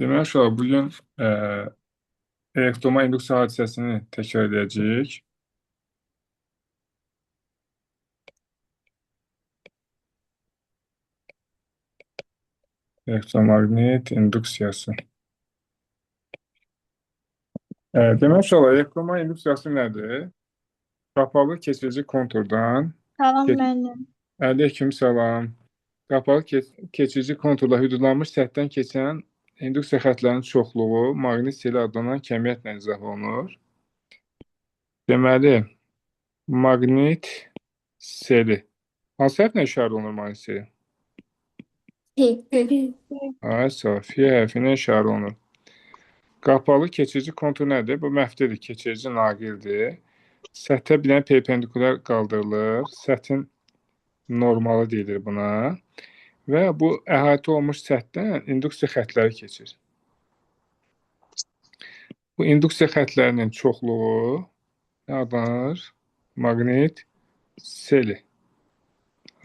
Demək uşaqlar, bugün elektroma induksiya hadisəsini təkrar edəcəyik. Elektromaqnit induksiyası. Demək uşaqlar, elektroma induksiyası nədir? Qapalı keçici konturdan Salam ke müəllim. Aleykümsalam. Qapalı keçici konturla hüdudlanmış səthdən keçən induksiya xətlərinin çoxluğu maqnit seli adlanan kəmiyyətlə izah olunur. Deməli, maqnit seli. Hansı hərflə işarə olunur maqnit seli? Ay, Safiyə hərfinə işarə olunur. Qapalı keçici kontur nədir? Bu məftildir, keçici naqildir. Səthə bir dənə perpendikulyar qaldırılır. Səthin normalı deyilir buna. Və bu əhatə olunmuş səthdən induksiya xətləri keçir. Bu induksiya xətlərinin çoxluğu nə adlanır? Maqnit seli.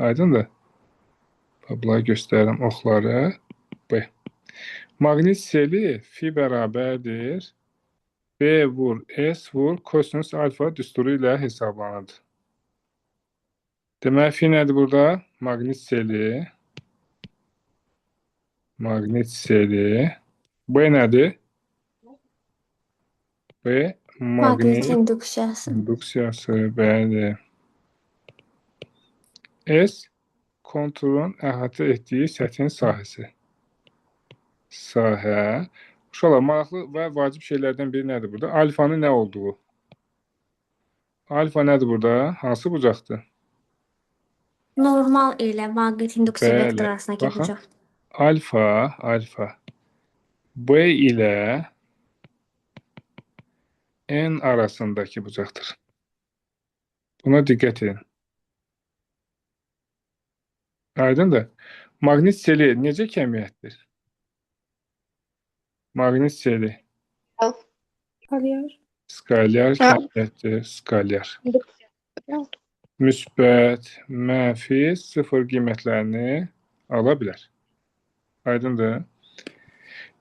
Aydındır? Bunları göstərirəm oxları. B. Maqnit seli fi bərabərdir. B vur, S vur, kosinus alfa düsturu ilə hesablanır. Demək, fi nədir burada? Maqnit seli. Maqnit seli. B nədir? B maqnit induksiyası. Bəli. S konturun əhatə etdiyi səthin sahəsi. Sahə. Uşaqlar, maraqlı və vacib şeylərdən biri nədir burada? Alfanın nə olduğu. Alfa nədir burada? Hansı bucaqdır? Normal ilə maqnit induksiya Bəli. vektoru arasındakı Baxın, bucaq. alfa B ilə N arasındakı bucaqdır. Buna diqqət edin. Aydındır. Maqnit seli necə kəmiyyətdir? Maqnit seli skalyar kəmiyyətdir. Skalyar. Müsbət, mənfi, sıfır qiymətlərini ala bilər. Aydındır.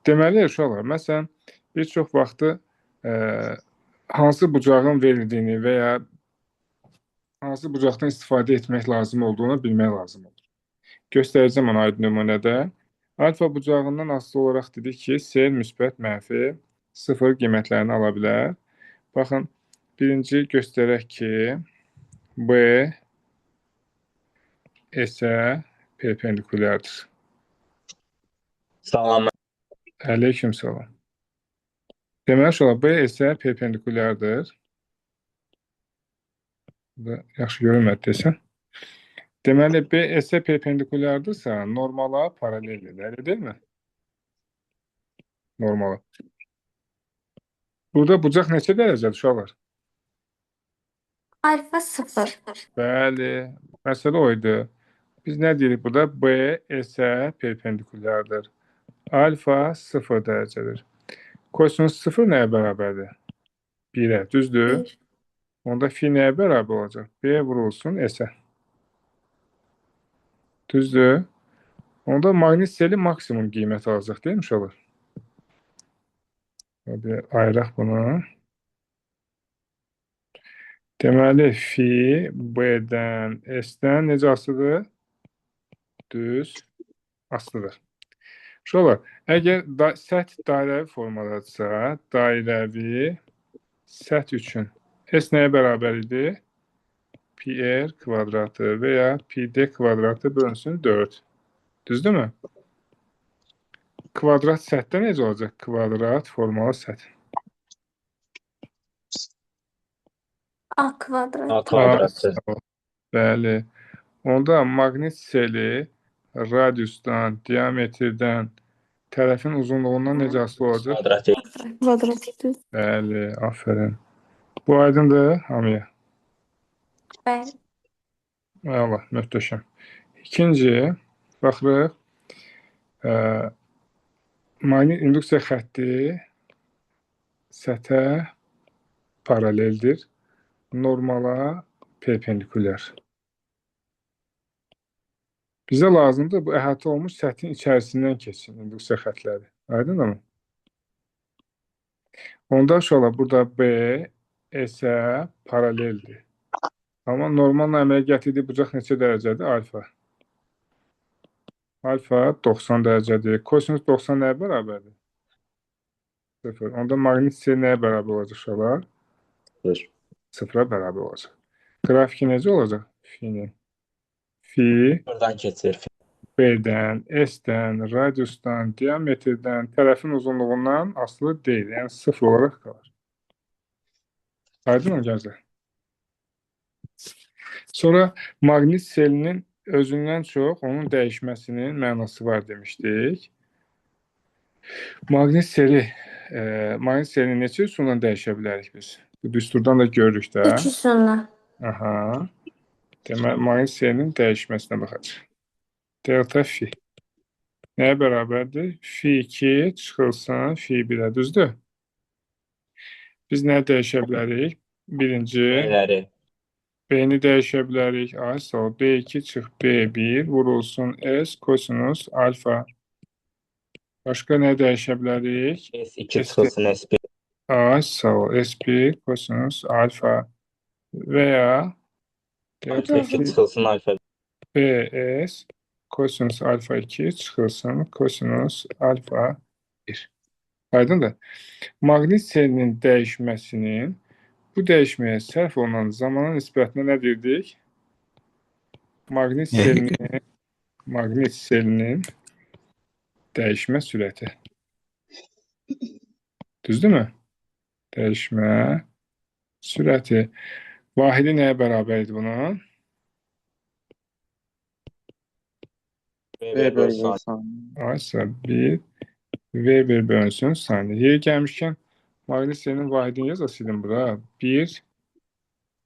Deməli, uşaqlar, məsələn, bir çox vaxtı hansı bucağın verildiyini və ya hansı bucaqdan istifadə etmək lazım olduğunu bilmək lazım olur. Göstərəcəm onu aydın nümunədə. Alfa bucağından asılı olaraq dedik ki, sel, müsbət, mənfi, sıfır qiymətlərini ala bilər. Baxın, birinci göstərək ki, B S-ə perpendikulyardır. Salam. Aleykümsalam. Deməli, uşaqlar, B S-ə perpendikulyardır. Yaxşı görünmədi desən. Deməli, B S-ə perpendikulyardırsa, normala paraleldir, elə deyilmi? Normala. Burada bucaq neçə dərəcədir, uşaqlar? Alfa 0. Bəli, məsələ oydu. Biz nə deyirik burada? B S-ə perpendikulyardır. Alfa 0 dərəcədir. Kosinus 0 nəyə bərabərdir? 1-ə, düzdür? Onda fi nəyə bərabər olacaq? B vurulsun S-ə. Düzdür? Onda maqnit seli maksimum qiymət alacaq, deyil mi uşaqlar? Bir ayıraq bunu. Deməli, fi B-dən S-dən necə asılıdır? Düz asılıdır. Uşaqlar, əgər səth dairəvi formadadırsa, dairəvi səth üçün S nəyə bərabər idi? Pi r kvadratı və ya pi d kvadratı bölünsün 4. Düzdürmü? Kvadrat səthdə necə olacaq? Kvadrat formalı səth. A kvadrat. A kvadratı. Bəli. Onda maqnit seli radiusdan, diametrdən, tərəfin uzunluğundan necə asılı olacaq? Kvadratik. Bəli, aferin. Bu aydındır hamıya. Bəli. Allah, möhtəşəm. İkinci, baxırıq. Maqnit induksiya xətti səthə paraleldir. Normala perpendikulyar. Bizə lazımdır bu əhatə olmuş səthin içərisindən keçsin induksiya xətləri. Aydın mı? Onda uşaqlar burada B S-ə paraleldir. Amma normalla əmələ gətirdiyi bucaq neçə dərəcədir? Alfa. Alfa 90 dərəcədir. Kosinus 90 nəyə bərabərdir? 0. Onda maqnit sel nəyə bərabər olacaq uşaqlar? 0. 0-a bərabər olacaq. Qrafiki necə olacaq? Finin. Fi Buradan keçir. B-dən, S-dən, radiusdan, diametrdən, tərəfin uzunluğundan asılı deyil. Yəni 0 olaraq qalır. Aydın mı gənclər? Sonra maqnit selinin özündən çox onun dəyişməsinin mənası var demişdik. Maqnit selini neçə üsulla dəyişə bilərik biz? Bu düsturdan da görürük də. 3 üsulla. Aha. Deməli, maqnit selinin dəyişməsinə baxacaq. Delta fi. Nəyə bərabərdir? Fi 2 çıxılsın fi 1-ə, düzdür? Biz nə dəyişə bilərik? Birinci, B'ləri. B-ni dəyişə bilərik. Ay sağ ol. B2 çıx B1 vurulsun S kosinus alfa. Başqa nə dəyişə bilərik? S2 çıxılsın S1. Ay sağ ol. S1 kosinus alfa və ya delta F2 fi çıxılsın alfa. BS kosinus alfa 2 çıxılsın kosinus alfa 1. Aydındır. Maqnit selinin dəyişməsinin bu dəyişməyə sərf olunan zamana nisbətinə nə dedik? Maqnit selinin dəyişmə sürəti. Düzdürmü? Dəyişmə sürəti. Vahidi nəyə bərabər idi bunun? V bölünsün. Aysa 1 V1 bölünsün saniyə. Yeri gəlmişkən maqnit selinin vahidini yazasıydım bura. 1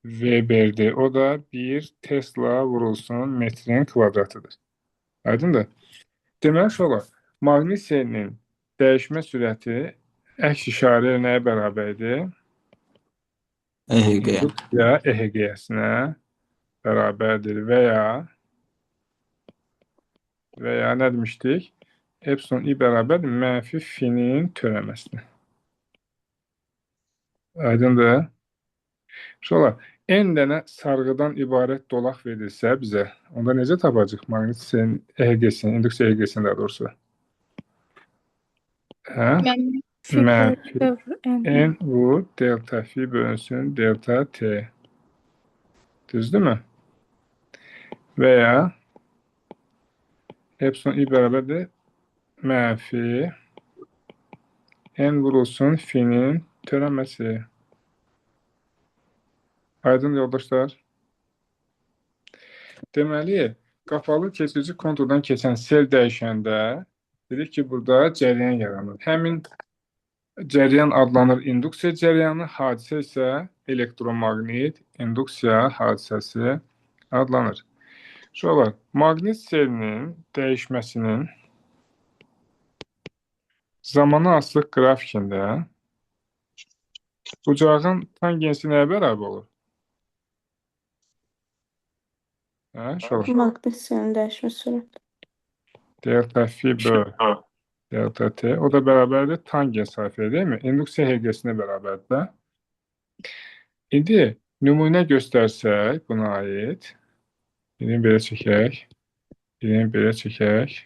V1'dir. O da 1 Tesla vurulsun metrin kvadratıdır. Aydındır? Deməli uşaqlar, maqnit selinin dəyişmə sürəti əks işarə nəyə bərabərdir? EHG. Ya EHG-sinə bərabərdir və ya nə demişdik? Epsilon i bərabərdir mənfi finin törəməsinə. Aydındır? Uşaqlar, n dənə sarğıdan ibarət dolaq verilsə bizə, onda necə tapacaq maqnit selinin EHG-sini, induksiya EHG-sini daha doğrusu? Hə? Mənfi n vur delta fi bölünsün delta t. Düzdürmü? Və ya epsilon i bərabərdir mənfi n vurulsun finin törəməsi. Aydın yoldaşlar. Deməli, qapalı keçici konturdan keçən sel dəyişəndə dedik ki, burada cəryan yaranır. Həmin cəryan adlanır induksiya cəryanı, hadisə isə elektromaqnit induksiya hadisəsi adlanır. Sonra, maqnit selinin dəyişməsinin zamanı asılıq qrafikində bucağın tangensi nəyə bərabər olur? Maqnit selinin dəyişmə sürəti. Delta fi böl delta t. O da bərabərdir tangens sayfaya, değil mi? İnduksiya HG-sinə bərabərdir. İndi nümunə göstərsək buna aid. Birini belə çəkək. Birini belə çəkək.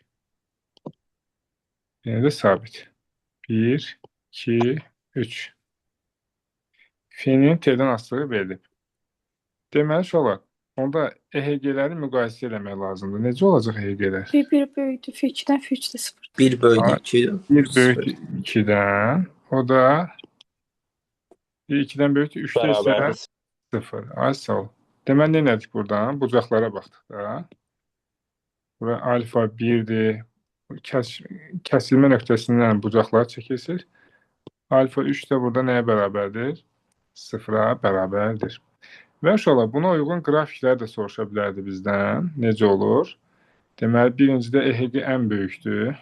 Birini də sabit. 1, 2, 3. Finin T'dən asılığı verilib. Deməli uşaqlar, onda EHG-ləri müqayisə eləmək lazımdır. Necə olacaq EHG-lər? Bir böyükdür, F2-dən F3-də 0. 1 bölü 2. 1 böyük 2-dən. O da 2-dən böyükdür. 3-də isə Bərabərdir. 0. Ay sağ ol. Deməli, nə elədik buradan? Bucaqlara baxdıq da. Bura alfa 1-dir. Kəsilmə nöqtəsindən bucaqlar çəkilsək. Alfa 3 də burada nəyə bərabərdir? 0-a bərabərdir. Və uşaqlar, buna uyğun qrafiklər də soruşa bilərdi bizdən. Necə olur? Deməli, birincidə EHG ən böyükdür.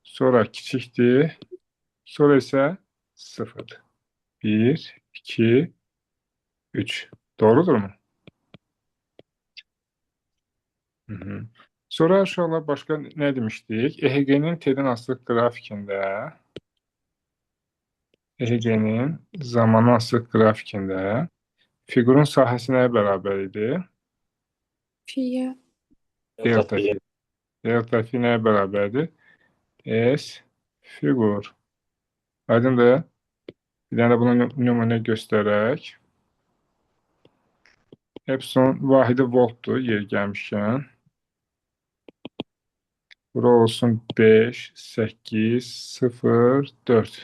Sonra kiçikdir. Sonra isə 0-dır. 1, 2, 3. Doğrudurmu? Sonra uşaqlar başqa nə demişdik? EHG-nin T-dən asılı qrafikində, EHG-nin zamanı asılı qrafikində fiqurun sahəsi nəyə bərabər idi? Fiyə. Delta fi. Delta fi nəyə bərabərdir? S fiqur. Aydındır? Bir dənə də buna nümunə göstərək. Epsilon vahidi voltdur, yer gəlmişkən. Bura olsun 5, 8, 0, 4.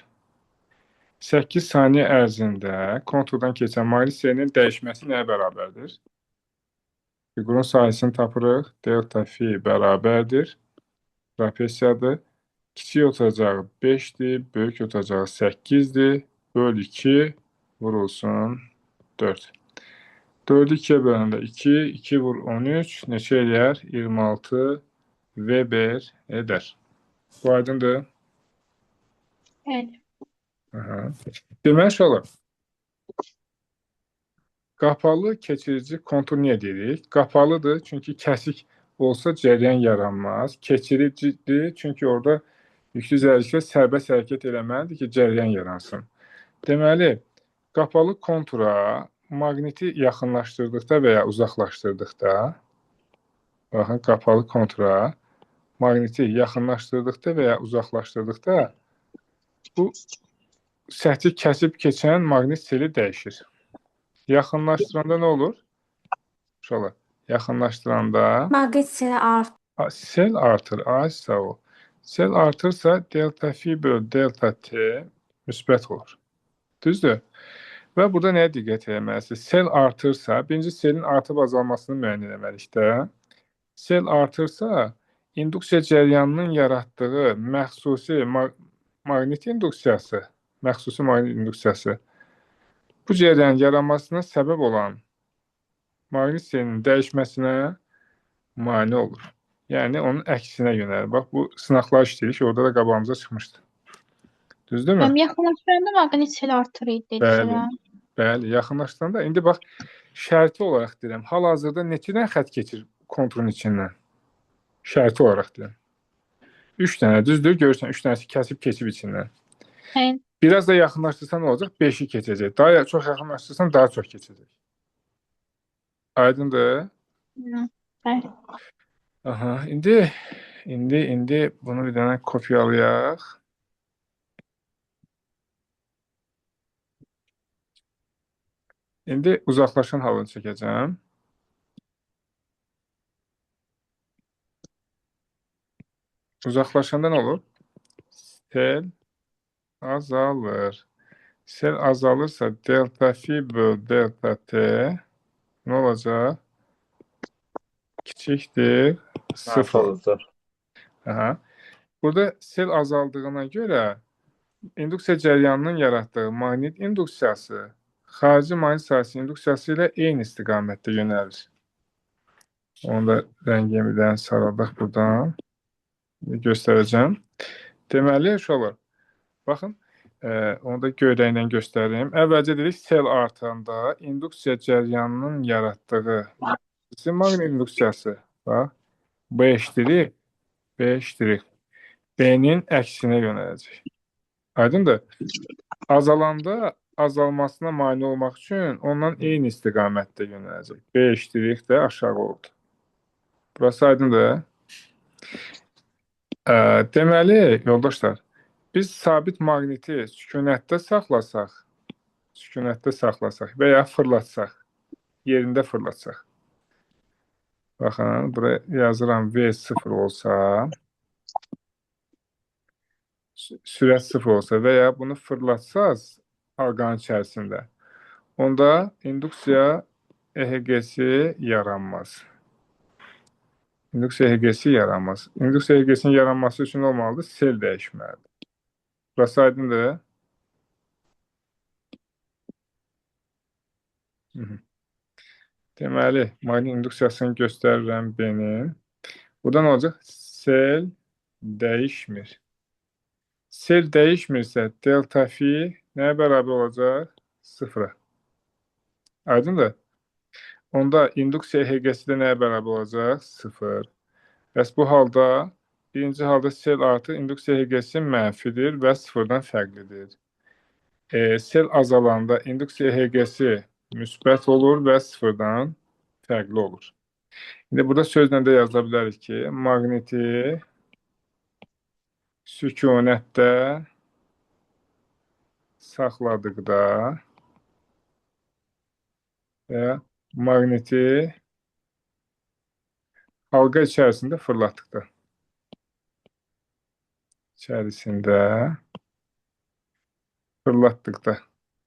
8 saniyə ərzində konturdan keçən maqnit selinin dəyişməsi nəyə bərabərdir? Fiqurun sahəsini tapırıq. Delta fi bərabərdir. Trapesiyadır. Kiçik otacağı 5-dir, böyük otacağı 8-dir. Böl 2 vurulsun 4. 4-ü 2-yə böləndə 2, 2 vur 13, neçə eləyər? 26 Weber edər. Bu aydındır. Bəli. Deməli, uşaqlar, qapalı keçirici kontur niyə deyirik? Qapalıdır, çünki kəsik olsa cəryan yaranmaz. Keçiricidir, çünki orada yüklü zərərliklə sərbəst hərəkət eləməlidir ki, cəryan yaransın. Deməli, qapalı kontura maqniti yaxınlaşdırdıqda və ya uzaqlaşdırdıqda, baxın, qapalı kontura maqniti yaxınlaşdırdıqda və ya uzaqlaşdırdıqda bu səthi kəsib keçən maqnit seli dəyişir. Yaxınlaşdıranda nə olur? Uşaqlar, yaxınlaşdıranda Maqnit seli artır. sel artır. Ay, sağ ol. Sel artırsa delta fi böl delta t müsbət olur. Düzdür? Və burada nəyə diqqət etməlisiniz? Sel artırsa, birinci selin artıb azalmasını müəyyən etməliyik də. Sel artırsa, induksiya cəryanının yaratdığı məxsusi maqnit induksiyası, bu cəryanın yaranmasına səbəb olan maqnit selinin dəyişməsinə mane olur. Yəni, onun əksinə yönəlir. Bax, bu sınaqlar işləyirik, orada da qabağımıza çıxmışdı. Düzdürmü? Yaxınlaşdıranda maqnit seli artır idi. Bəli, yaxınlaşdıranda. İndi bax, şərti olaraq deyirəm, hal-hazırda neçə dənə xətt keçir konturun içindən? Şərti olaraq deyirəm. 3 dənə, düzdür? Görürsən, 3 dənəsi kəsib keçib içindən. Biraz da yaxınlaşdırsan nə olacaq? 5-i keçəcək. Daha çox yaxınlaşdırsan daha çox keçəcək. Aydındır? Bəli. Aha, indi bunu bir dənə kopyalayaq. İndi uzaqlaşan halını çəkəcəm. Uzaqlaşanda nə olur? Sel azalır. Sel azalırsa delta fi böl delta t nə olacaq? Kiçikdir 0. Aha. Burada sel azaldığına görə induksiya cəryanının yaratdığı maqnit induksiyası xarici maqnit sahəsi induksiyası ilə eyni istiqamətdə yönəlir. Onu da rəngimdən saraldaq buradan. Göstərəcəm. Deməli, uşaqlar, baxın, onu da göyrəklə göstərim. Əvvəlcə dedik, sel artanda induksiya cəryanının yaratdığı maqnit induksiyası, bax, B', B-nin əksinə yönələcək. Aydındır? Azalanda azalmasına mane olmaq üçün ondan eyni istiqamətdə yönələcək. B' də aşağı oldu. Burası aydındır? Deməli, yoldaşlar, biz sabit maqniti sükunətdə saxlasaq və ya fırlatsaq, yerində fırlatsaq. Baxın, buraya yazıram V0 olsa, sürət 0 olsa və ya bunu fırlatsaz halqanın içərisində, onda induksiya EHG-si yaranmaz. İnduksiya EHG-si yaranmaz. İnduksiya EHG-sinin yaranması üçün olmalıdır, sel dəyişməlidir. Burası aydındır. Deməli, maqnit induksiyasını göstərirəm B-nin. Burada nə olacaq? Sel dəyişmir. Sel dəyişmirsə, delta fi nəyə bərabər olacaq? 0-a. Aydındır? Onda induksiya EHG-si də nəyə bərabər olacaq? 0. Bəs bu halda birinci halda sel artı induksiya HGS mənfidir və sıfırdan fərqlidir. Sel azalanda induksiya HGS müsbət olur və sıfırdan fərqli olur. İndi burada sözlə də yaza bilərik ki, maqniti sükunətdə saxladıqda və maqniti halqa içərisində fırlatdıqda.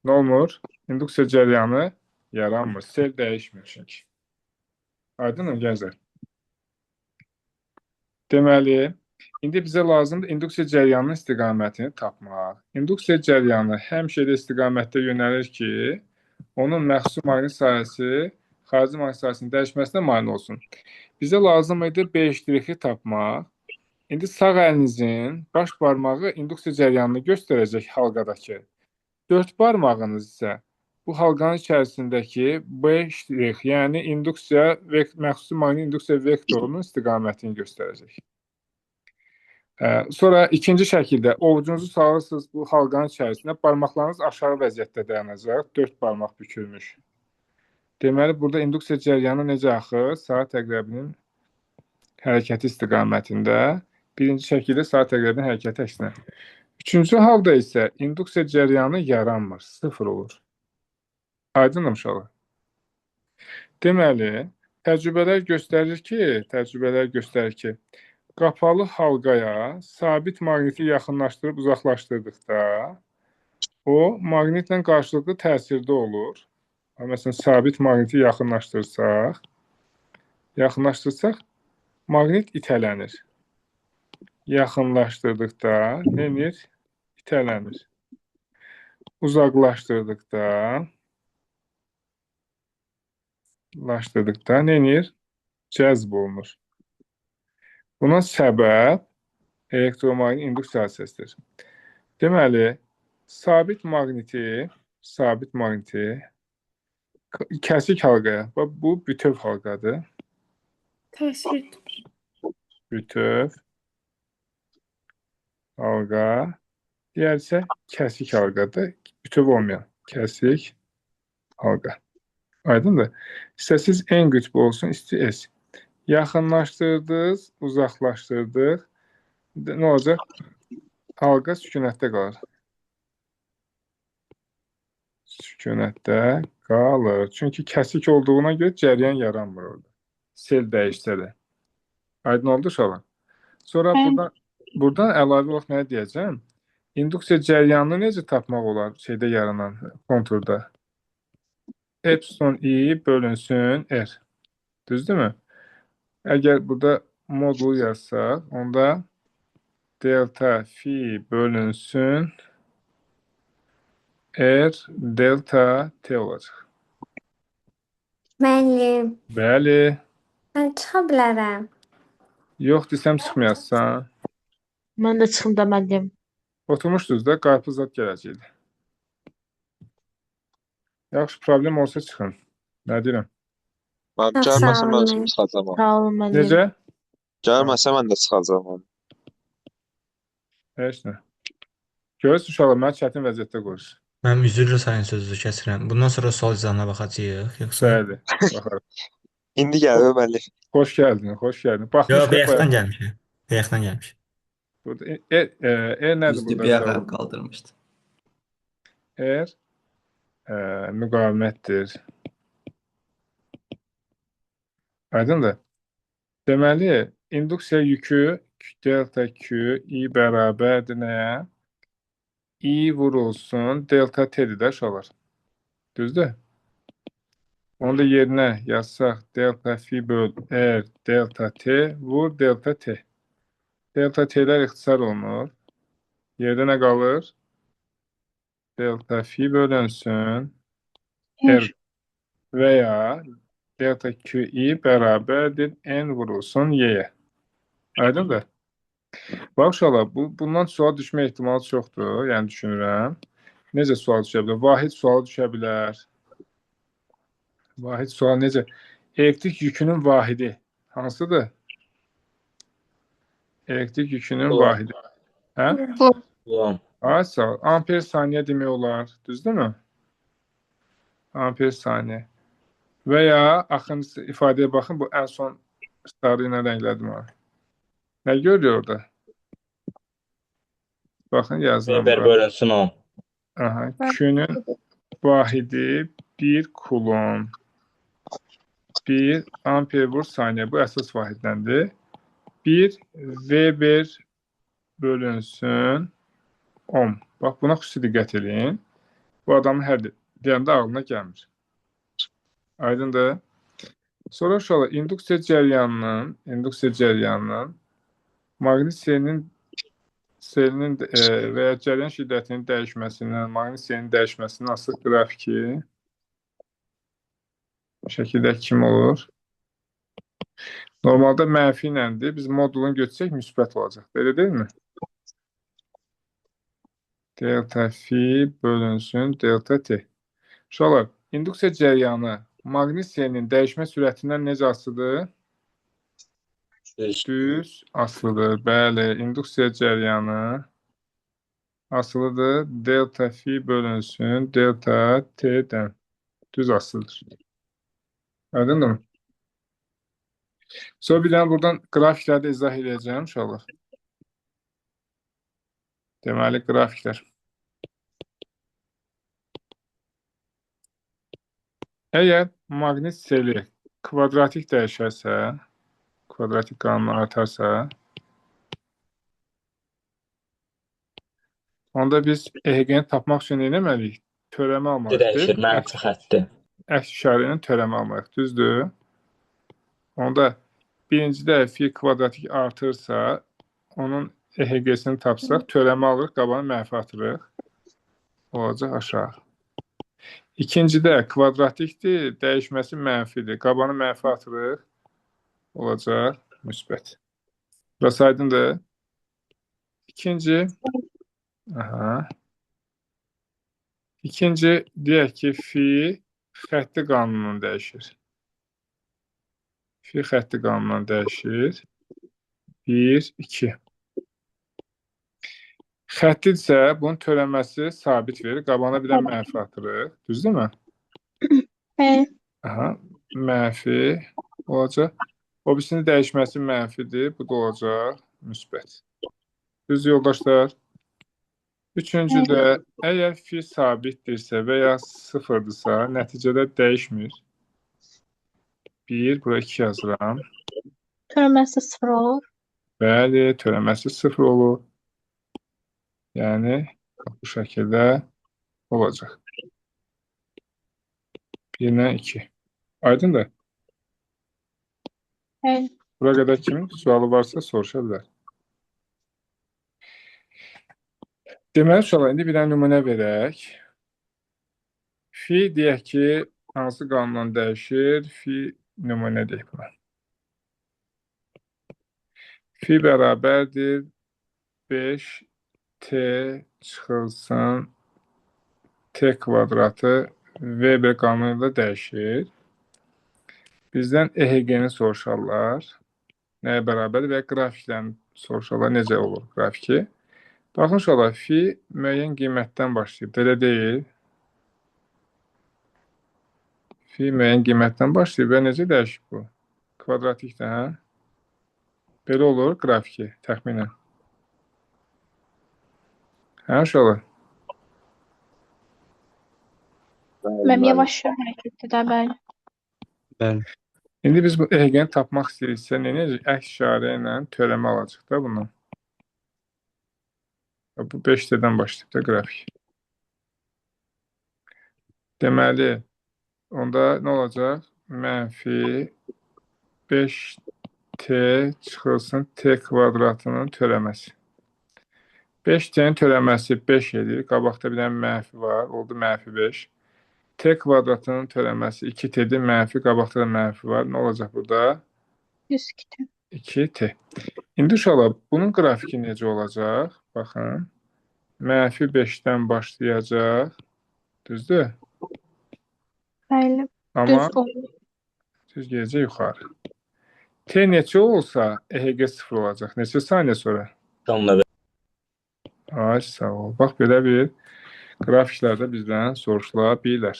Nə olmur? İnduksiya cəryanı yaranmır. Sel dəyişmir çünki. Aydınmı gənclər? Deməli, indi bizə lazımdır induksiya cəryanının istiqamətini tapmaq. İnduksiya cəryanı həmişə də istiqamətdə yönəlir ki, onun məxsus maqnit sahəsi xarici maqnit sahəsinin dəyişməsinə mane olsun. Bizə lazım idi B ştrixi tapmaq. İndi sağ əlinizin baş barmağı induksiya cəryanını göstərəcək halqadakı. 4 barmağınız isə bu halqanın içərisindəki B ştrix, yəni induksiya məxsus maqnit induksiya vektorunun istiqamətini göstərəcək. Sonra ikinci şəkildə ovucunuzu salırsınız bu halqanın içərisində, barmaqlarınız aşağı vəziyyətdə dayanacaq, 4 barmaq bükülmüş. Deməli, burada induksiya cəryanı necə axır? Saat əqrəbinin hərəkəti istiqamətində. Birinci şəkildə saat əqrəbinin hərəkəti əksinə. Üçüncü halda isə induksiya cəryanı yaranmır, sıfır olur. Aydınmı uşaqlar? Deməli, təcrübələr göstərir ki, qapalı halqaya sabit maqniti yaxınlaşdırıb uzaqlaşdırdıqda o maqnitlə qarşılıqlı təsirdə olur. Məsələn, sabit maqniti yaxınlaşdırsaq, maqnit itələnir. Yaxınlaşdırdıqda nə edir? İtələnir. Uzaqlaşdırdıqda nə edir? Cəzb olunur. Buna səbəb elektromaqnit induksiya hadisəsidir. Deməli, sabit maqniti kəsik halqaya, bu bütöv halqadır. Təsir. Bütöv halqa, digər isə kəsik halqadır. Bütöv olmayan kəsik halqa. Aydındır. İstəsiz en qütbü olsun, isti S. Yaxınlaşdırdınız, uzaqlaşdırdıq. Nə olacaq? Halqa sükunətdə qalır. Sükunətdə qalır. Çünki kəsik olduğuna görə cəryan yaranmır orada. Sel dəyişsə də. Aydın oldu uşaqlar? Sonra buradan əlavə olaraq nə deyəcəm? İnduksiya cəryanını necə tapmaq olar şeydə yaranan konturda? Epsilon I bölünsün R. Düzdürmü? Əgər burada modulu yazsaq, onda delta phi bölünsün R delta T olacaq. Müəllim, Bəli. mən çıxa bilərəm. Yox desəm çıxmayassan. Mən də çıxım da müəllim. Oturmuşdunuz da, qarpız zad gələcəkdi. Yaxşı, problem olsa çıxın. Nə deyirəm? Mən Çox gəlməsəm sağ mən olun. üçün çıxacağam. Sağ olun müəllim. Necə? Gəlməsəm mən də çıxacağam. Heç nə. Görürsünüz uşaqlar, məni çətin vəziyyətdə qoyursunuz. Mən üzrlə sayın sözünüzü kəsirəm. Bundan sonra sual cavabına baxacağıq, yoxsa? Bəli, baxarıq. İndi gəlir müəllim. Xoş gəldin, xoş gəldin. Yox, Baxmışdıq. bayaqdan gəlmişəm. Bayaqdan gəlmişəm. Burada nədir Düzdür, burada? bir ayağı qaldırmışdı. Müqavimətdir. Aydındır. Deməli, induksiya yükü delta Q I bərabərdir nəyə? I vurulsun delta T'dir də uşaqlar. Düzdür? Onu da yerinə yazsaq delta phi böl R delta T vur delta T. Delta T'lər ixtisar olunur. Yerdə nə qalır? Delta phi bölünsün R və ya delta QI bərabərdir N vurulsun Y-yə. Aydındır? Bax uşaqlar, bundan sual düşmə ehtimalı çoxdur, yəni düşünürəm. Necə sual düşə bilər? Vahid sual düşə bilər. Vahid sual necə? Elektrik yükünün vahidi hansıdır? Elektrik yükünün Kulon. vahidi. Hə? Kulon. Ay sağ ol. Amper saniyə demək olar. Düzdürmü? Amper saniyə. Və ya axırıncı ifadəyə baxın. Bu ən son sarı ilə rənglədim onu. Nə görüyor orada? Baxın yazıram Weber bura. bölünsün 10. Aha, Q'nun vahidi 1 kulon. 1 amper vur saniyə. Bu əsas vahidləndir. 1 Weber bölünsün 10. Bax, buna xüsusi diqqət edin. Bu adamın hər deyəndə ağlına gəlmir. Aydındır. Sonra uşaqlar, induksiya cəryanının maqnit selinin və ya cəryan şiddətinin dəyişməsindən, maqnit selinin dəyişməsindən asılı qrafiki şəkildə kim olur? Normalda mənfi iləndir. Biz modulunu götürsək müsbət olacaq. Belə deyilmi? Delta fi bölünsün delta t. Uşaqlar, induksiya cəryanı maqnit selinin dəyişmə sürətindən necə asılıdır? Düz asılıdır. Bəli, induksiya cəryanı asılıdır. Delta fi bölünsün delta t'dən. Düz asılıdır. Aydındır mı? Sonra bir dənə buradan qrafikləri də izah edəcəm uşaqlar. Deməli, qrafiklər. Əgər maqnit seli kvadratik dəyişərsə, kvadratik qanunu artarsa, onda biz EHG-ni tapmaq üçün nə etməliyik? Törəmə almalıyıq. Dəyişir, mənfi xətti. Əks işarə ilə törəmə almalıyıq. Düzdür? Onda birincidə fi kvadratik artırsa, onun EHG-sini tapsaq, törəmə alırıq, qabanı mənfi atırıq. Olacaq aşağı. İkincidə kvadratikdir, dəyişməsi mənfidir. Qabanı mənfi atırıq. Olacaq müsbət. Burası aydındır. İkinci, İkinci, deyək ki, fi xətti qanunundan dəyişir. Fi xətti qanunundan dəyişir. 1, 2. Xəttidirsə, bunun törəməsi sabit verir. Qabağına bir də mənfi atırıq. Düzdürmü? Mənfi olacaq. O birisinin dəyişməsi mənfidir. Bu da olacaq müsbət. Düz yoldaşlar. Üçüncüdə, əgər fi sabitdirsə və ya sıfırdırsa, nəticədə dəyişmir. 1, bura 2 yazıram. Törəməsi 0 olur. Bəli, törəməsi 0 olur. Yəni, bu şəkildə olacaq. 1-lə 2. Aydındır? Bura qədər kimin sualı varsa soruşa bilər. Deməli, uşaqlar, indi bir dənə nümunə verək. Fi deyək ki, hansı qanundan dəyişir? Fi nümunə deyək buna. Fi bərabərdir 5t çıxılsın t kvadratı Weber qanunu ilə dəyişir. Bizdən EHG-ni soruşarlar. Nəyə bərabərdir və qrafiklərini soruşarlar. Necə olur qrafiki? Baxın uşaqlar, fi müəyyən qiymətdən başlayıb. Belə deyil. Fi müəyyən qiymətdən başlayıb və necə dəyişib bu? Kvadratikdə, hə? Belə olur qrafiki, təxminən. Hə, uşaqlar? Mənim yavaş hərəkətdir də, bəli. Bəli. İndi biz bu EHG-ni tapmaq istəyiriksə, necə əks işarə ilə törəmə alacaq da bundan. Bu 5T-dən başlayıb da qrafik. Deməli, onda nə olacaq? Mənfi 5T çıxılsın T kvadratının törəməsi. 5T-nin törəməsi 5 edir. Qabaqda bir dənə mənfi var. Oldu mənfi 5. T kvadratının törəməsi 2T-dir. Mənfi, qabaqda da mənfi var. Nə olacaq burada? 102. 2T. İndi uşaqlar, bunun qrafiki necə olacaq? Baxın. Mənfi 5-dən başlayacaq. Düzdür? Bəli. Amma Düz olur. düz gələcək yuxarı. T neçə olsa EHG 0 olacaq. Neçə saniyə sonra? Sonla Ay sağ ol. Bax belə bir qrafiklərdə bizdən soruşula bilər.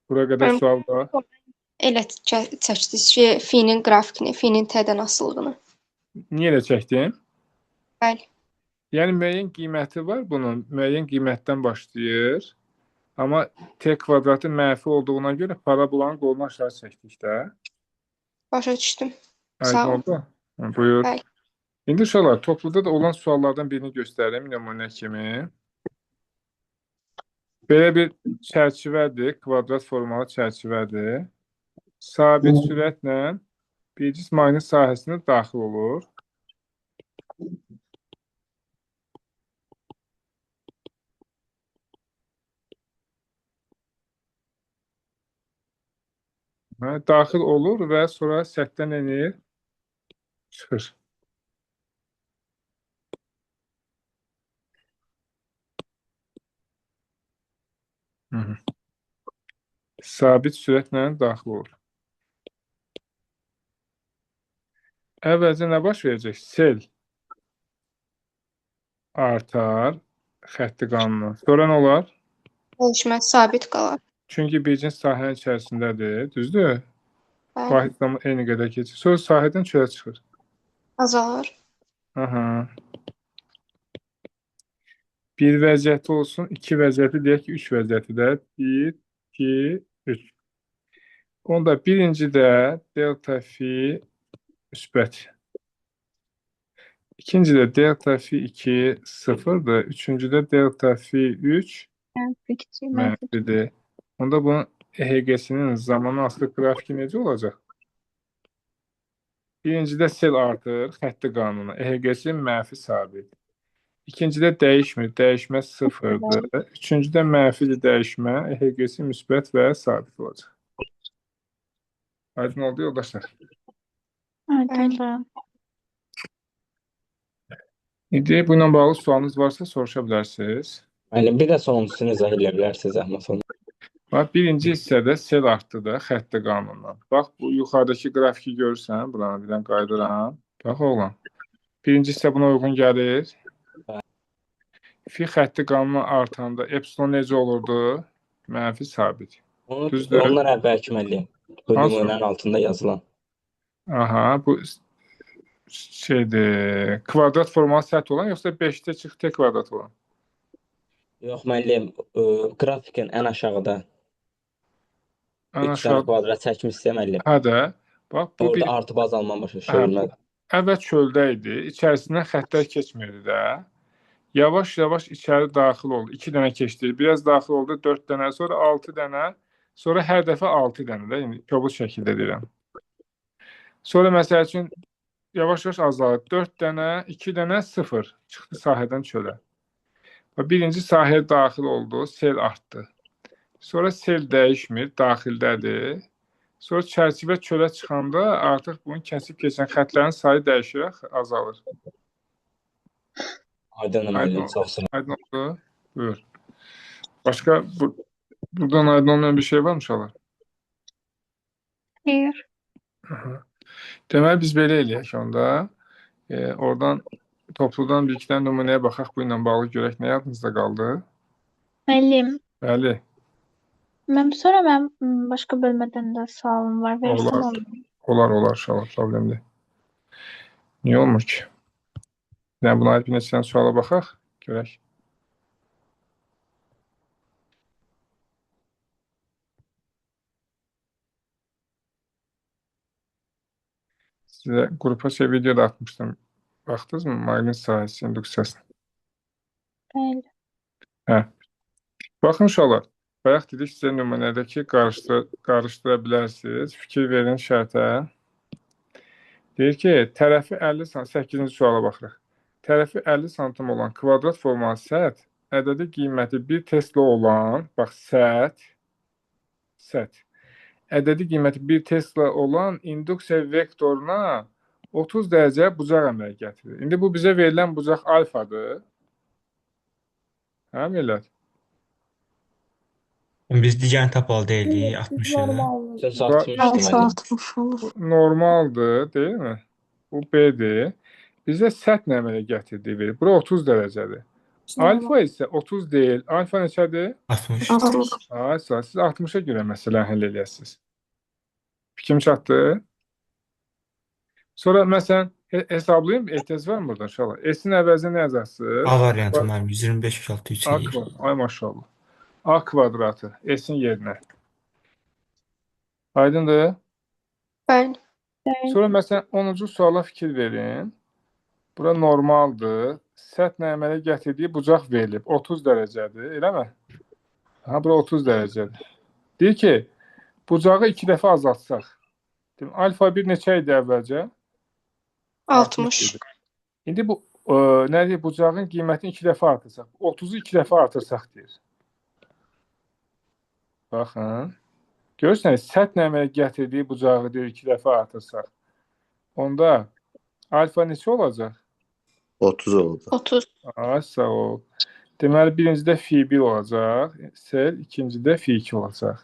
Bura qədər Mənim- sual var. Elə çəkdik ki, finin qrafikini, finin T-dən asılılığını. Niyə elə çəkdin? Bəli. Yəni müəyyən qiyməti var bunun. Müəyyən qiymətdən başlayır. Amma T kvadratı mənfi olduğuna görə parabolanın qolunu aşağı çəkdik də. Başa düşdüm. Aydın Sağ ol. oldu? Buyur. Bəli. İndi uşaqlar, topluda da olan suallardan birini göstərim nümunə kimi. Belə bir çərçivədir, kvadrat formalı çərçivədir. Sabit sürətlə bir cisim ayının sahəsinə daxil olur. Daxil olur və sonra səthdən enir, çıxır. Sabit sürətlə daxil olur. Əvvəlcə nə baş verəcək? Sel artar, xətti qanunu. Sonra nə olar? Dəyişməz sabit qalar. Çünki bir cins sahənin içərisindədir, düzdür? Bəli. Vahid zaman eyni qədər keçir. Sonra sahədən çölə çıxır. Azalır. Aha. Bir vəziyyəti olsun, iki vəziyyəti deyək ki, üç vəziyyəti də. 1, 2, 3. Onda birincidə delta fi müsbət. İkincidə delta fi 2 sıfırdır. Üçüncüdə delta fi 3 mənfidir. Onda bunun EHG-sinin zamanı asılı qrafiki necə olacaq? Birincidə sel artır, xətti qanunu. EHG-si mənfi sabit. İkincidə dəyişmir, dəyişmə sıfırdır. Üçüncüdə mənfidir dəyişmə, EHG-si müsbət və sabit olacaq. Aydın oldu yoldaşlar. Aydındır. İndi bununla bağlı sualınız varsa soruşa bilərsiniz. Müəllim, bir də sonuncusunu izah edə bilərsiniz zəhmət olmasa. Bax, birinci hissədə sel artdı da xətti qanunundan. Bax, bu yuxarıdakı qrafiki görürsən, buranı birdən qaydıram. Bax, oğlan. Birinci hissə buna uyğun gəlir. Fi xətti qanunu artanda epsilon necə olurdu? Mənfi sabit. Düzdür. Onlar əvvəlki müəllim. Bu Hansı? nümunənin altında yazılan. Aha, bu şeydir, kvadrat formalı səthi olan, yoxsa 5-də çıx T kvadrat olan? Yox müəllim, qrafikin ən aşağıda Ən 3 dənə kvadrat çəkmişsə müəllim. Hə də, bax, bu Orada bir artıb azalma başa düşülməz. əvvəl çöldə idi, içərisindən xəttlər keçmirdi də. Yavaş-yavaş içəri daxil oldu. 2 dənə keçdi, biraz daxil oldu, 4 dənə, sonra 6 dənə, sonra hər dəfə 6 dənə də, yəni kobud şəkildə deyirəm. Sonra məsəl üçün yavaş-yavaş azaldı. 4 dənə, 2 dənə, 0 çıxdı sahədən çölə. Birinci sahəyə daxil oldu, sel artdı. Sonra sel dəyişmir, daxildədir. Sonra çərçivə çölə çıxanda artıq bunun kəsib keçən xətlərin sayı dəyişərək azalır. Aydın müəllim, çox sağ olun. Aydın oldu. Buyur. Başqa buradan aydın olmayan bir şey var mı uşaqlar? Xeyr. Deməli biz belə eləyək onda. Oradan topludan bir iki dənə nümunəyə baxaq, bu ilə bağlı görək nə yadınızda qaldı. Müəllim, Bəli. sonra mən başqa bölmədən də sualım var. Versəm Olar. olur. Olar uşaqlar, problemdir. Niyə olmur ki? Yəni buna aid bir neçə dənə suala baxaq, görək. Sizə qrupa video da atmışdım. Baxdınızmı? Maqnit sahəsi induksiyasına. Bəli. Hə. Baxın uşaqlar, bayaq dedik sizə nümunədəki qarışdıra bilərsiniz. Fikir verin şərtə. Deyir ki, tərəfi 50 sm, 8-ci suala baxırıq. Tərəfi 50 sm olan kvadrat formalı səth, ədədi qiyməti 1 Tesla olan, bax, səth. Ədədi qiyməti 1 Tesla olan induksiya vektoruna 30 dərəcə bucaq əmələ gətirir. İndi bu bizə verilən bucaq alfadır. Hə, millət? Biz digərini tapalı deyilik 60-ı. Normaldir. Söz Bura 60 6 deməli. 60 olur. normaldır, değil mi? Bu B-dir. Bizə səthlə əmələ gətirdiyi verir. Bura 30 dərəcədir. Alfa isə 30 deyil. Alfa neçədir? 60. 60. Ay, sağ ol. Siz 60-a görə məsələni həll eləyəsiniz. Fikrim çatdı? Sonra məsələn hesablayım, ehtiyac var mı burada uşaqlar? S-in əvəzinə nə yazarsınız? A variantı mənim 125 6 3 A eləyir. kvadrat. Ay maşallah. A kvadratı S-in yerinə. Aydındır? Bəli. Sonra məsələn 10-cu suala fikir verin. Bura normaldır. Səthlə əmələ gətirdiyi bucaq verilib. 30 dərəcədir, eləmi? Ha, bura 30 dərəcədir. Deyir ki, bucağı 2 dəfə azaltsaq. Demək, alfa 1 neçə idi əvvəlcə? 60. idi. İndi bu nə deyir? Bucağın qiymətini 2 dəfə artırsaq. 30-u 2 dəfə artırsaq deyir. Baxın. Görürsünüz, səthlə əmələ gətirdiyi bucağı deyir 2 dəfə artırsaq. Onda alfa neçə olacaq? 30 oldu. 30. Ay, sağ ol. Deməli, birincidə fi 1 olacaq, sel, ikincidə fi 2 olacaq.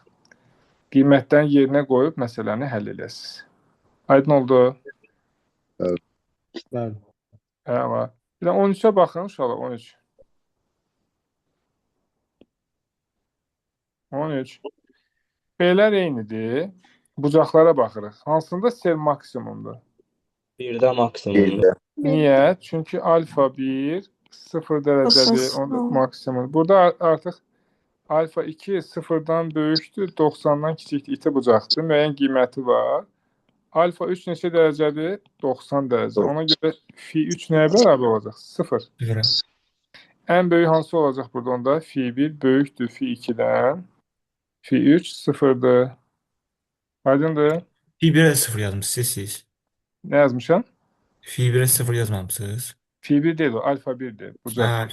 Qiymətdən yerinə qoyub məsələni həll edəsiniz. Aydın oldu? Bəli. Əla. Bir də 13-ə baxın, uşaqlar, 13. 13. B'lər eynidir. Bucaqlara baxırıq. Hansında sel maksimumdur? Birdə maksimum. Niyə? Çünki alfa 1 0 dərəcədir, onda maksimum. Burada artıq alfa 2 0-dan böyükdür, 90-dan kiçikdir, iti bucaqdır, müəyyən qiyməti var. Alfa 3 neçə dərəcədir? 90 dərəcə. Ona görə fi 3 nəyə bərabər olacaq? 0. Ən böyük hansı olacaq burada onda? Fi 1 böyükdür fi 2-dən. Fi 3 0-dır. Aydındır? Fi 1-ə 0 yazmışsınız siz. Nə yazmışam? Fi 1-ə 0 yazmamışsınız. Fi 1 deyil o, alfa 1-dir. Bucaq. Ha,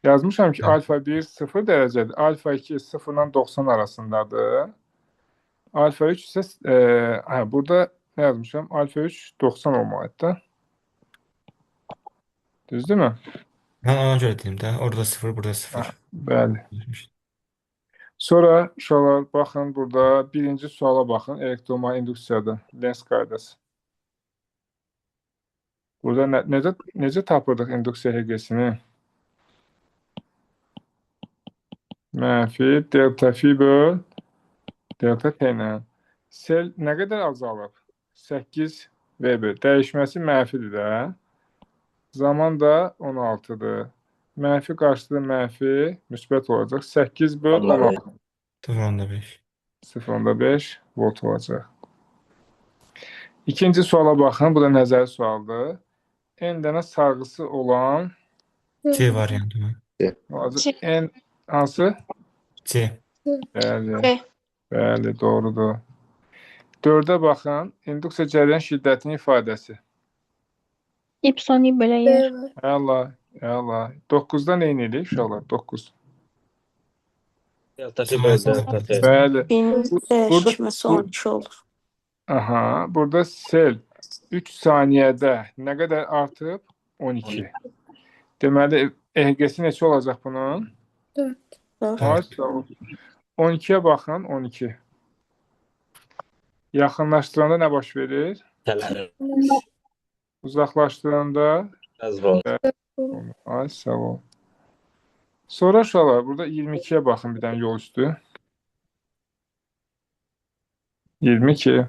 Yazmışam ki, Hə. alfa 1 0 dərəcədir. Alfa 2 0-dan 90 arasındadır. Alfa 3 isə burada nə yazmışam? Alfa 3 90 olmalıdır da. Düzdürmü? mən ona görə dedim də. Orada 0, burada 0. Bəli. Sonra uşaqlar baxın burada birinci suala baxın. Elektromagnetik induksiyada Lens qaydası. Burada necə tapırdıq induksiya həqiqəsini? Mənfi delta fi böl delta t ilə. Sel nə qədər azalıb? 8 Weber. Dəyişməsi mənfidir də. Zaman da 16-dır. Mənfi qarşıda mənfi müsbət olacaq. 8 böl 16. 0.5. 0.5 volt olacaq. İkinci suala baxın. Bu da nəzəri sualdır. N dənə sarğısı olan C variantı mı? olacaq. N hansı? C. Bəli. C. Bəli, doğrudur. 4-ə baxın. İnduksiya cərəyan şiddətinin ifadəsi. İpsoni belə yer. Əla, əla. 9-da nə edirik uşaqlar? 9. Delta fi böl delta t. Bəli. Dəyişməsi 12 olur. Aha, burada sel 3 saniyədə nə qədər artıb? 12. Deməli, EHG-si neçə olacaq bunun? 4. Ay, sağ ol. 12-yə baxın, 12. Yaxınlaşdıranda nə baş verir? Tələrir. Uzaqlaşdıranda Az volt. ay, sağ ol. Sonra uşaqlar, burada 22-yə baxın bir dənə yol üstü. 22.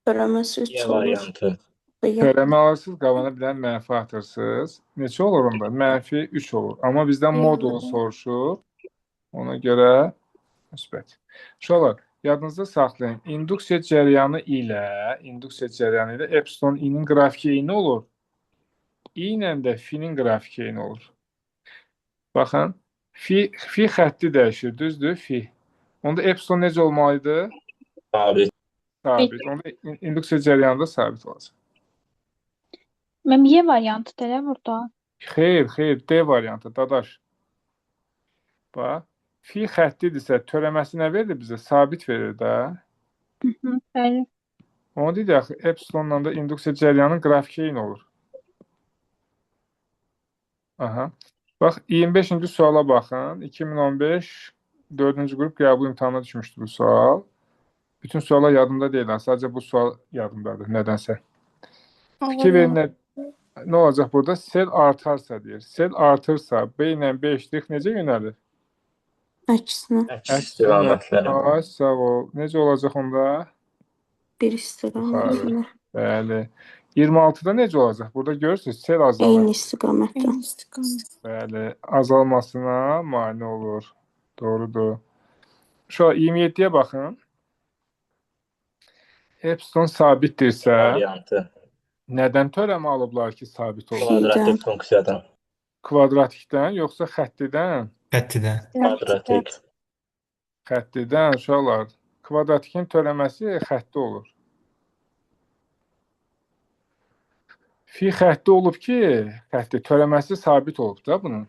Bölməsi 3 Y olur. variantı. Törəmə alırsınız, qabana bir dənə mənfi atırsınız. Neçə olur onda? Mənfi 3 olur. Amma bizdən modulu soruşur. Ona görə müsbət. Uşaqlar, yadınızda saxlayın. İnduksiya cərəyanı ilə epsilon i-nin qrafiki eyni olur. I ilə də fi-nin qrafiki eyni olur. Baxın, fi xətti dəyişir, düzdür? Fi. Onda epsilon necə olmalıdır? Sabit. Sabit. Onda induksiya cərəyanı da sabit olacaq. Mənim Y variantı da burada. Xeyr, D variantı, dadaş. Bax, fi xəttidirsə, törəməsi nə verir bizə? Sabit verir də. Bəli. Onu deyir axı, epsilonla da induksiya cərəyanının qrafiki eyni olur. Aha. Bax, 25-ci suala baxın. 2015 4-cü qrup qəbul imtahanına düşmüşdü bu sual. Bütün suallar yadımda deyil. Sadəcə bu sual yadımdadır nədənsə. Fikir verin nə olacaq burada? Sel artarsa deyir. Sel artırsa B ilə B eşitlik necə yönəlir? Əksinə. Əks istiqamətlərə. Ay, sağ ol. Necə olacaq onda? Bir istiqamətlə. Bəli. 26-da necə olacaq? Burada görürsünüz, sel azalır. Eyni istiqamətlə. Bəli, azalmasına mane olur. Doğrudur. Şu 27-yə baxın. Epsilon sabitdirsə, Variantı. nədən törəmi alıblar ki, sabit olur? Kvadratik funksiyadan. Kvadratikdən yoxsa xəttidən? Xəttidən. Kvadratik. Xəttidən, uşaqlar. Kvadratikin törəməsi xətti olur. Fi xətti olub ki, xətti törəməsi sabit olub da bunun.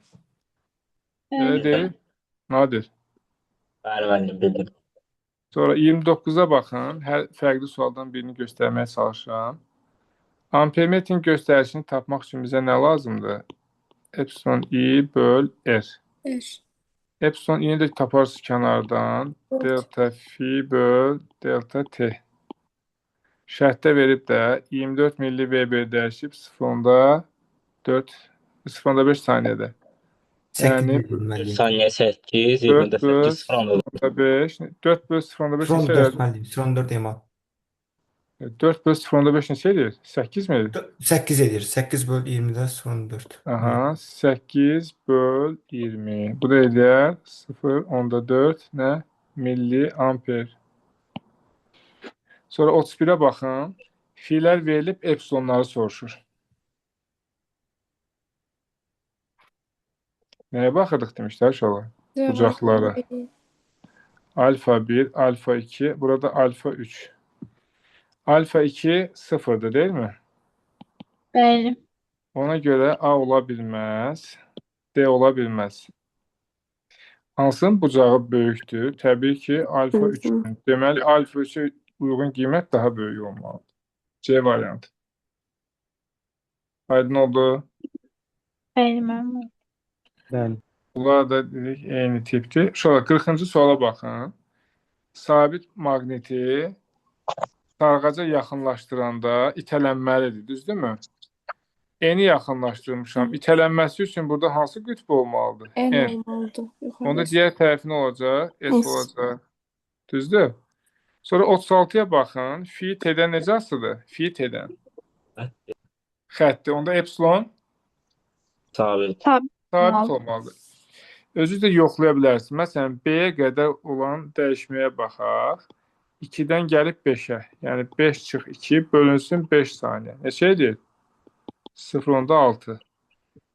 Elə deyil. Nadir. Bəli, müəllim, bildim. Sonra 29-a baxın. Hər fərqli sualdan birini göstərməyə çalışıram. Ampermetrin göstərişini tapmaq üçün bizə nə lazımdır? Epsilon I böl R. Epsilon I-ni də taparsınız kənardan. Delta fi böl delta T. Şərtdə verib də 24 milli Weber dəyişib 0.5 saniyədə. 8 Yəni, müəllim. Saniyə 8, 20-də 8 frank. 0.5, 4 böl 0.5 neçə 4 edir? müəllim. 4 emal. 4 böl 0.5 neçə edir? 8 mi edir? 8 edir. 8 böl 20-də 4. Aha, 8 böl 20. Bu da edir 0.4 nə? Milli amper. Sonra 31'e baxın. Fiiller verilib epsilonları soruşur. Nəyə baxırdıq demişlər uşaqlar? Bucaqlara. Alfa 1, alfa 2, burada alfa 3. Alfa 2 sıfırdır değil mi? Bəli. Ona göre A ola bilməz, D ola bilməz. Hansının bucağı böyükdür? Təbii ki, alfa 3'dür. Deməli, alfa 3'e uyğun qiymət daha böyük olmalıdır. C variantı. Aydın oldu. Bəli, müəllim. Bəli. Bunlar da dedik eyni tipdir. Şöyle 40-cı suala baxın. Sabit maqniti sarğaca yaxınlaşdıranda itələnməlidir, düzdürmü? Eni yaxınlaşdırmışam. İtələnməsi üçün burada hansı qütb olmalıdır? N olmalıdır. Onda digər tərəfi nə olacaq? S olacaq. Düzdür? Sonra 36-ya baxın. Fi T'dən necə asılıdır? Fi T'dən. Xətti. Onda epsilon Sabit. sabit olmalıdır. Özünüz də yoxlaya bilərsiniz. Məsələn, B-yə qədər olan dəyişməyə baxaq. 2-dən gəlib 5-ə. Yəni 5 çıx 2 bölünsün 5 saniyə. Neçə edir? 0.6.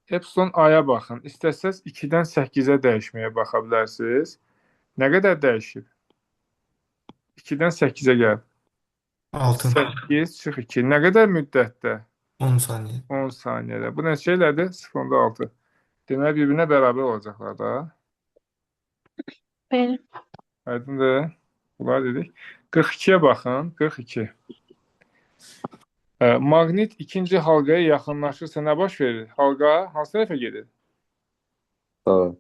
Epsilon A-ya baxın. İstəsəz 2-dən 8-ə dəyişməyə baxa bilərsiniz. Nə qədər dəyişib? 2-dən 8-ə gəlib. 6. 8 çıx 2. Nə qədər müddətdə? 10 saniyə. 10 saniyədə. Bu neçə elədi? 0.6. Deməli, bir-birinə bərabər olacaqlar da. Bəli. Aydındır. Bunlar dedik. 42'ye baxın. 42. Maqnit ikinci halqaya yaxınlaşırsa nə baş verir? Halqa hansı tərəfə gedir? Sağa.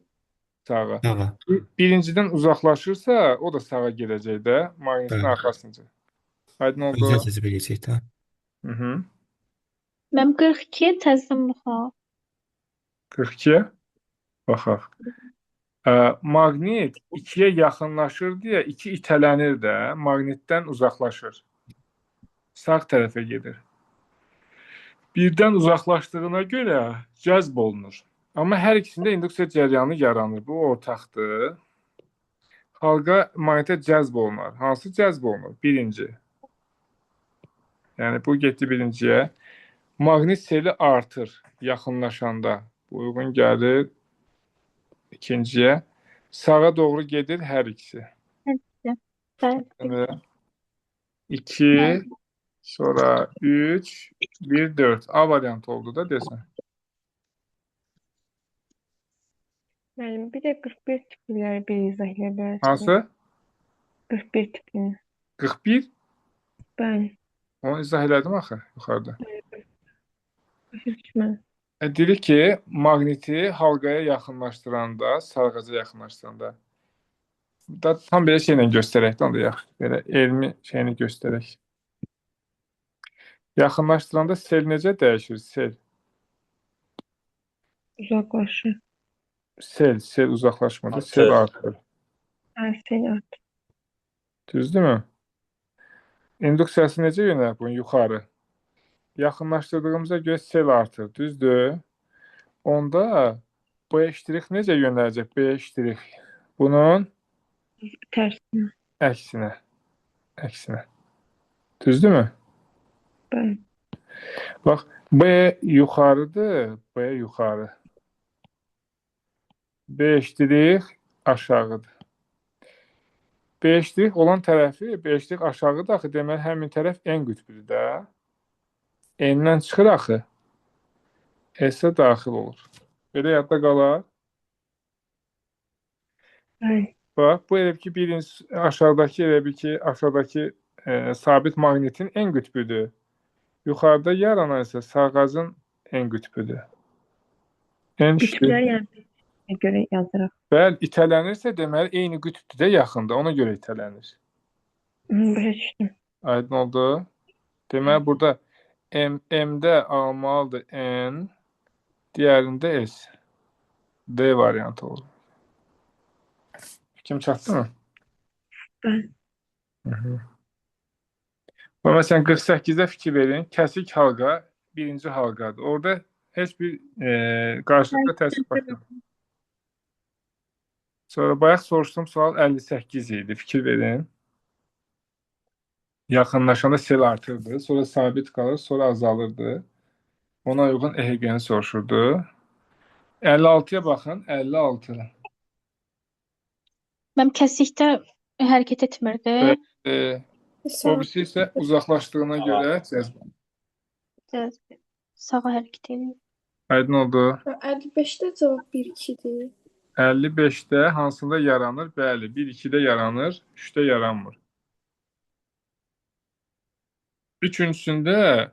Sağa. Sağa. Birincidən uzaqlaşırsa o da sağa gedəcək də. Maqnitin Bəli. arxasınca. Aydın oldu. Özə cəzb eləyəcək də. Hı-hı. Mənim 42-yə təzədən baxaq. 42'ye baxaq. Maqnit 2'ye yaxınlaşır deyə 2 itələnir də, maqnitdən uzaqlaşır. Sağ tərəfə gedir. Birdən uzaqlaşdığına görə cəzb olunur. Amma hər ikisində induksiya cəryanı yaranır. Bu ortaqdır. Halqa maqnitə cəzb olunur. Hansı cəzb olunur? Birinci. Yəni bu getdi birinciyə. Maqnit seli artır yaxınlaşanda. Bu uyğun gəlir ikinciyə. Sağa doğru gedir hər ikisi. Bəli. 2, sonra 3, 1, 4. A variantı oldu da desən. Yani bir de 41 tipleri bir izah edebilirsiniz. Hansı? 41 tipini. 41. Ben. Onu izah elədim axı yuxarıda. Düşmez. Dedik ki, maqniti halqaya yaxınlaşdıranda, sarğaca yaxınlaşdıranda Tam belə şeylə göstərək də onda yaxşı. Belə elmi şeyini göstərək. Yaxınlaşdıranda sel necə dəyişir? Uzaqlaşır. Sel uzaqlaşmada Artır. sel artır. Hər şey artır. Düzdürmü? İnduksiyası necə yönəlir bunun? Yuxarı. Yaxınlaşdırdığımıza görə sel artır. Düzdür? Onda B ştrix necə yönələcək? B ştrix. Bunun Tərsinə. əksinə. Düzdürmü? Bəli. Bax, B yuxarıdır, B yuxarı. B ştrix aşağıdır. B ştrix olan tərəfi, B ştrix aşağıdır axı, deməli həmin tərəf en qütbüdür də. N-dən çıxır axı. S-ə daxil olur. Belə yadda qalar. Bəli. Bax, bu elə ki, aşağıdakı elə bir ki, aşağıdakı sabit maqnetin en qütbüdür. Yuxarıda yaranan isə sağğacın en qütbüdür. En Qütblər yəni görə yazırıq. Bəli, itələnirsə deməli eyni qütbdə yaxında, ona görə itələnir. Başa düşdüm. Aydın oldu? Deməli burada M-də almalıdır N, digərində S. D variantı olur. Kim çatdı mı? Bəli. Məsələn 48-də fikir verin. Kəsik halqa birinci halqadır. Orada heç bir qarşılıqlı təsvir baxmır. Sonra bayaq soruşdum sual 58 idi. Fikir verin. Yaxınlaşanda sel artırdı. Sonra sabit qalır, sonra azalırdı. Ona uyğun EHG-ni soruşurdu. 56-ya baxın. 56. Mənim kəsikdə hərəkət etmirdi. O birisi isə uzaqlaşdığına görə cəzb. Cəzb. Sağa hərəkət edir. Aydın oldu. 55-də cavab 1-2-dir. 55-də hansında yaranır? Bəli, 1-2-də yaranır, 3-də yaranmır. Üçüncüsündə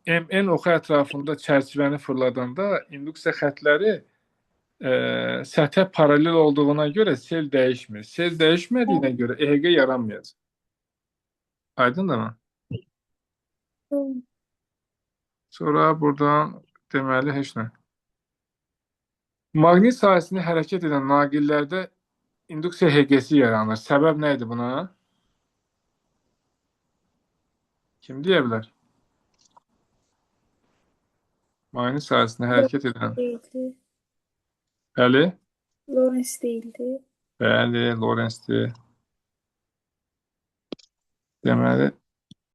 MN oxu ətrafında çərçivəni fırladanda induksiya xətləri səthə paralel olduğuna görə sel dəyişmir. Sel dəyişmədiyinə görə EHG yaranmayacaq. Aydındır mı? Sonra buradan deməli heç nə. Maqnit sahəsində hərəkət edən naqillərdə induksiya EHG-si yaranır. Səbəb nə idi buna? Kim deyə bilər? Maqnit sahəsində hərəkət edən. Bəli? Lorentz deyildi. Bəli, Lorenzdir. Deməli,